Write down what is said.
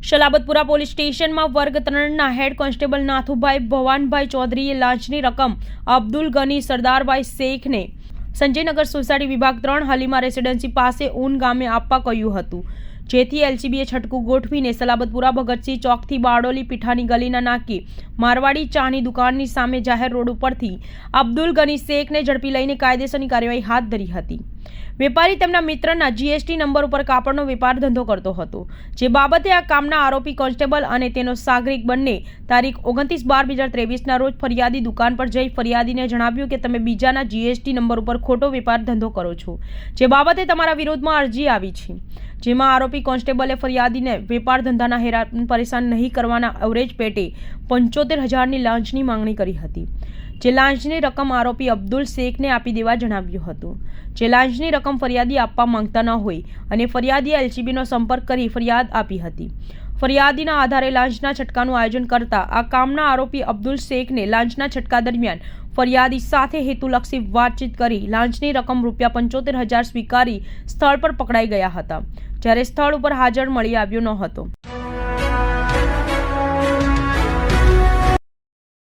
Salabatpura police સ્ટેશનમાં વર્ગ 3ના head constable Nathubhai Bhavanbhai ચૌધરીએ લાંચની રકમ અબ્દુલ ગની સરદારભાઈ શેખને સંજયનગર સોસાયટી વિભાગ 3 હલીમા રેસિડેન્સી પાસે ઊન ગામે આપવા કહ્યું હતું, જેથી એલસીબીએ છટકું ગોઠવીને સલાબતપુરા ભગતસિંહ ચોકથી બારડોલી પીઠાની ગલીના નાકે મારવાડી ચાની દુકાનની સામે જાહેર રોડ ઉપરથી અબ્દુલ ગની શેખને ઝડપી લઈને કાયદેસરની કાર્યવાહી હાથ ધરી હતી। વેપારી તેમના મિત્રના જીએસટી નંબર ઉપર કાપડનો વેપાર ધંધો કરતો હતો, જે બાબતે આ કામના આરોપી કોન્સ્ટેબલ અને તેનો સાગરિક બંને તારીખ 29/12/2023ના રોજ ફરિયાદી દુકાન પર જઈ ફરિયાદીને જણાવ્યું કે તમે બીજાના જીએસટી નંબર ઉપર ખોટો વેપાર ધંધો કરો છો, જે બાબતે તમારા વિરોધમાં અરજી આવી છે, જેમાં આરોપી કોન્સ્ટેબલે ફરિયાદીને વેપાર ધંધાના હેરાન પરેશાન નહીં કરવાના એવરેજ પેટે 75,000ની લાંચની માંગણી કરી હતી, જે લાંચની રકમ આરોપી અબ્દુલ શેખને આપી દેવા જણાવ્યું હતું। જે લાંચની રકમ ફરિયાદી આપવા માંગતા ન હોય અને ફરિયાદીએ એલસીબીનો સંપર્ક કરી ફરિયાદ આપી હતી। ફરિયાદીના આધારે લાંચના છટકાનું આયોજન કરતા આ કામના આરોપી અબ્દુલ શેખને લાંચના છટકા દરમિયાન ફરિયાદી સાથે હેતુલક્ષી વાતચીત કરી લાંચની રકમ ₹75,000 સ્વીકારી સ્થળ પર પકડાઈ ગયા હતા, જ્યારે સ્થળ ઉપર હાજર મળી આવ્યો ન હતો।